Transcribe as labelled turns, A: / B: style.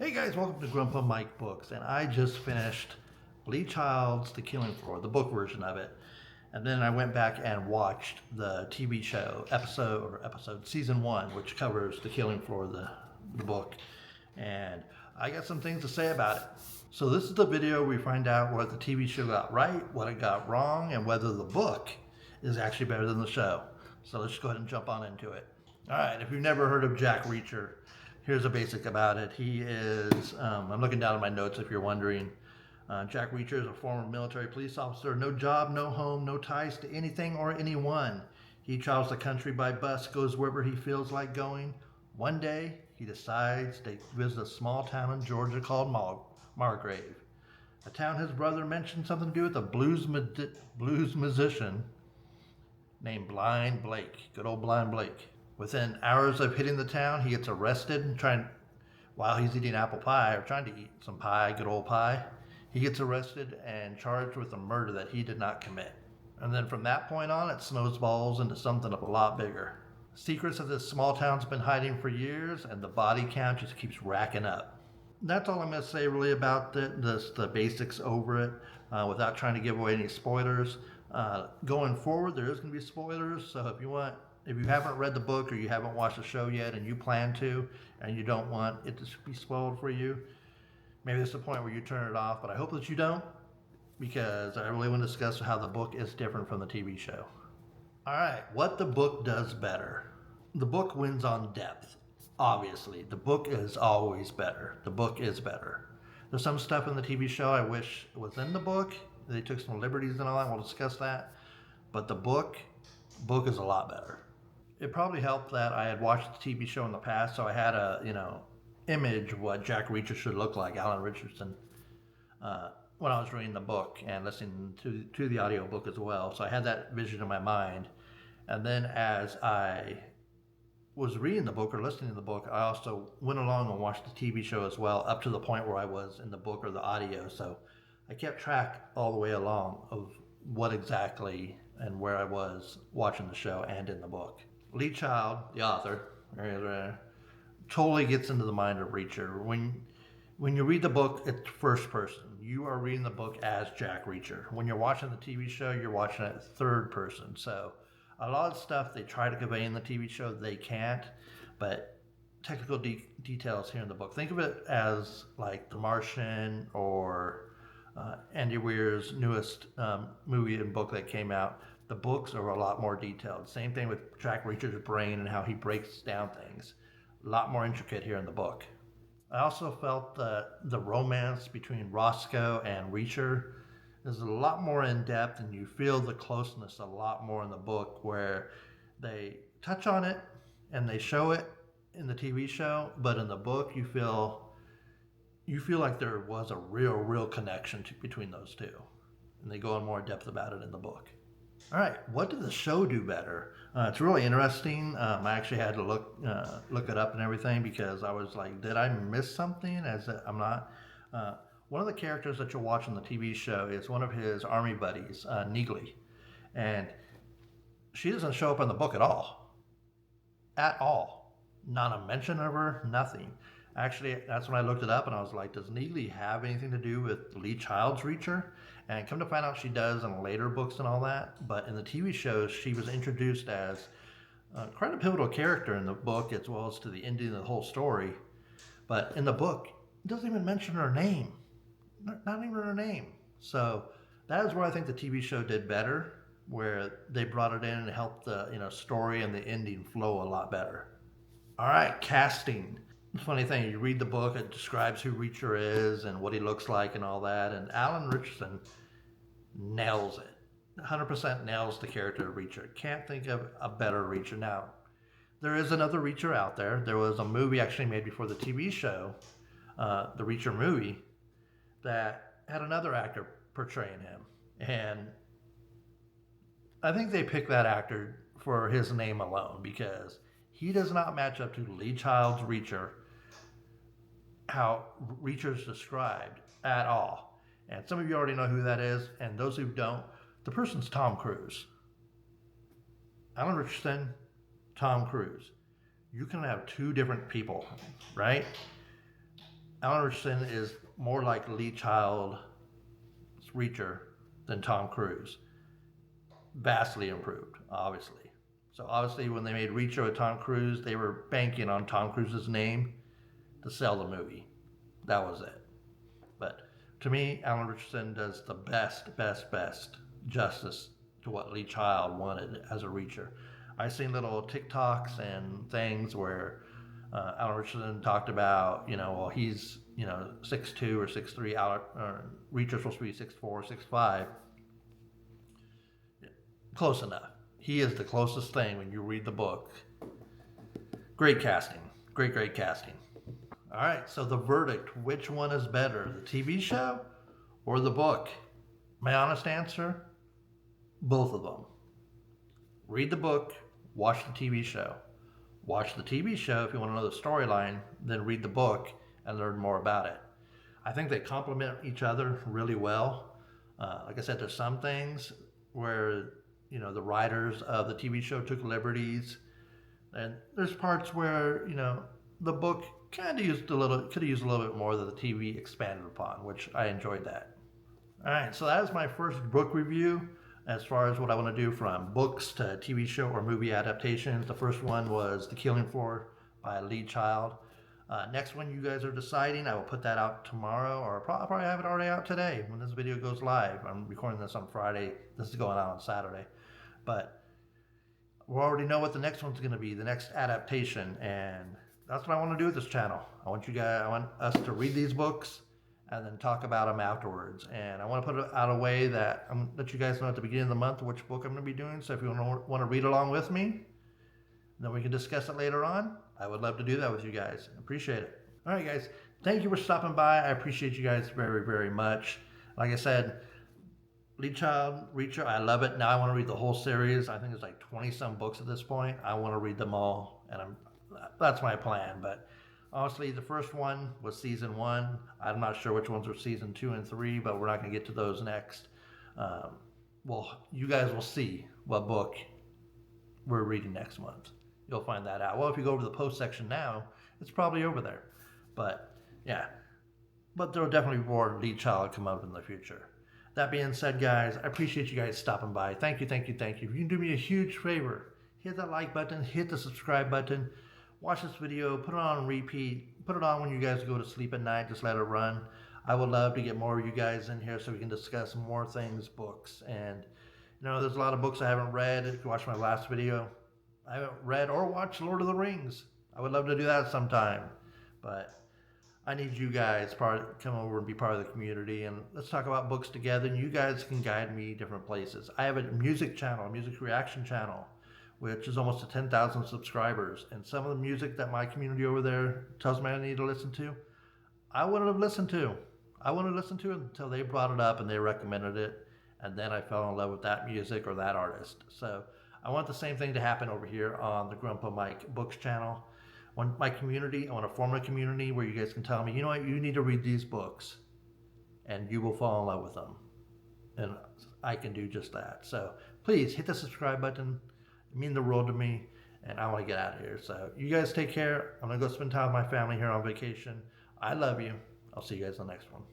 A: Hey guys, welcome to Grumpa Mike Books, and I just finished Lee Child's The Killing Floor, the book version of it, and then I went back and watched the TV show episode season 1, which covers The Killing Floor, the book, and I got some things to say about it. So this is the video where we find out what the TV show got right, what it got wrong, and whether the book is actually better than the show. So let's go ahead and jump on into it. All right, if you've never heard of Jack Reacher, here's a basic about it. He is, I'm looking down at my notes if you're wondering. Jack Reacher is a former military police officer. No job, no home, no ties to anything or anyone. He travels the country by bus, goes wherever he feels like going. One day, he decides to visit a small town in Georgia called Margrave. A town his brother mentioned something to do with a blues musician named Blind Blake. Good old Blind Blake. Within hours of hitting the town, he gets arrested while he's eating apple pie, or trying to eat some pie, good old pie. He gets arrested and charged with a murder that he did not commit. And then from that point on, it snowballs into something a lot bigger. Secrets of this small town's been hiding for years, and the body count just keeps racking up. That's all I'm going to say really about the basics over it, without trying to give away any spoilers. Going forward, there is going to be spoilers, so if you haven't read the book or you haven't watched the show yet and you plan to and you don't want it to be spoiled for you, maybe there's a point where you turn it off, but I hope that you don't, because I really want to discuss how the book is different from the TV show. All right, what the book does better. The book wins on depth, obviously. The book is always better. The book is better. There's some stuff in the TV show I wish was in the book. They took some liberties and all that. We'll discuss that. But the book is a lot better. It probably helped that I had watched the TV show in the past, so I had a image of what Jack Reacher should look like, Alan Richardson, when I was reading the book and listening to the audiobook as well. So I had that vision in my mind. And then as I was reading the book or listening to the book, I also went along and watched the TV show as well, up to the point where I was in the book or the audio. So I kept track all the way along of what exactly and where I was watching the show and in the book. Lee Child, the author, totally gets into the mind of Reacher. When you read the book, it's first person. You are reading the book as Jack Reacher. When you're watching the TV show, you're watching it third person. So a lot of stuff they try to convey in the TV show, they can't, but technical details here in the book. Think of it as like The Martian or Andy Weir's newest movie and book that came out. The books are a lot more detailed. Same thing with Jack Reacher's brain and how he breaks down things. A lot more intricate here in the book. I also felt that the romance between Roscoe and Reacher is a lot more in depth, and you feel the closeness a lot more in the book, where they touch on it and they show it in the TV show, but in the book you feel like there was a real connection between those two, and they go in more depth about it in the book. All right, what did the show do better? It's really interesting. I actually had to look it up and everything, because I was like, did I miss something? I'm not. One of the characters that you'll watch on the TV show is one of his army buddies, Neely, and she doesn't show up in the book at all. At all. Not a mention of her, nothing. Actually, that's when I looked it up, and I was like, does Neely have anything to do with Lee Child's Reacher? And come to find out, she does in later books and all that. But in the TV shows, she was introduced as quite a pivotal character in the book, as well as to the ending of the whole story. But in the book, it doesn't even mention her name. Not even her name. So that is where I think the TV show did better, where they brought it in and helped the story and the ending flow a lot better. All right, casting. Funny thing, you read the book, it describes who Reacher is and what he looks like and all that, and Alan Richardson nails it. 100% nails the character of Reacher. Can't think of a better Reacher. Now, there is another Reacher out there. There was a movie actually made before the TV show, the Reacher movie, that had another actor portraying him. And I think they picked that actor for his name alone, because he does not match up to Lee Child's Reacher, how Reacher's described, at all. And some of you already know who that is, and those who don't, the person's Tom Cruise. Alan Richardson, Tom Cruise. You can have two different people, right? Alan Richardson is more like Lee Child's Reacher than Tom Cruise. Vastly improved, obviously. So obviously when they made Reacher with Tom Cruise, they were banking on Tom Cruise's name to sell the movie. That was it. But to me, Alan Richardson does the best justice to what Lee Child wanted as a Reacher. I've seen little TikToks and things where Alan Richardson talked about, well, he's, 6'2" or 6'3", Reacher's supposed to be 6'4", 6'5". Close enough. He is the closest thing when you read the book. Great casting. Great casting. All right, so the verdict, which one is better, the TV show or the book? My honest answer, both of them. Read the book, watch the TV show. Watch the TV show if you want to know the storyline, then read the book and learn more about it. I think they complement each other really well. Like I said, there's some things where, the writers of the TV show took liberties, and there's parts where, the book could have used a little bit more that the TV expanded upon, which I enjoyed that. All right, so that is my first book review as far as what I want to do from books to TV show or movie adaptations. The first one was The Killing Floor by Lee Child. Next one you guys are deciding, I will put that out tomorrow, or I'll probably have it already out today when this video goes live. I'm recording this on Friday. This is going out on Saturday. But we already know what the next one's going to be, the next adaptation, and that's what I want to do with this channel. I want us to read these books and then talk about them afterwards. And I want to put it out a way that I'm let you guys know at the beginning of the month which book I'm going to be doing. So if you want to read along with me, then we can discuss it later on. I would love to do that with you guys. I appreciate it. All right, guys. Thank you for stopping by. I appreciate you guys very much. Like I said, Lee Child, Reacher, I love it. Now I want to read the whole series. I think there's like 20-some books at this point. I want to read them all, and that's my plan. But honestly, the first one was season 1. I'm not sure which ones are season 2 and 3, but we're not going to get to those next. Well, you guys will see what book we're reading next month. You'll find that out. Well, if you go over to the post section now, it's probably over there. But yeah, but there will definitely be more Lee Child come up in the future. That being said, guys, I appreciate you guys stopping by. Thank you. If you can do me a huge favor, hit that like button, hit the subscribe button, watch this video, put it on repeat, put it on when you guys go to sleep at night, just let it run. I would love to get more of you guys in here so we can discuss more things, books. And, there's a lot of books I haven't read. If you watch my last video, I haven't read or watched Lord of the Rings. I would love to do that sometime. But I need you guys to come over and be part of the community, and let's talk about books together, and you guys can guide me different places. I have a music channel, a music reaction channel, which is almost to 10,000 subscribers, and some of the music that my community over there tells me I need to listen to, I wouldn't have listened to. I wouldn't listen to it until they brought it up and they recommended it, and then I fell in love with that music or that artist. So I want the same thing to happen over here on the Grumpa Mike Books channel. I want my community, I want to form a community where you guys can tell me, you know what, you need to read these books, and you will fall in love with them. And I can do just that. So please hit the subscribe button. It means the world to me, and I want to get out of here. So you guys take care. I'm going to go spend time with my family here on vacation. I love you. I'll see you guys in the next one.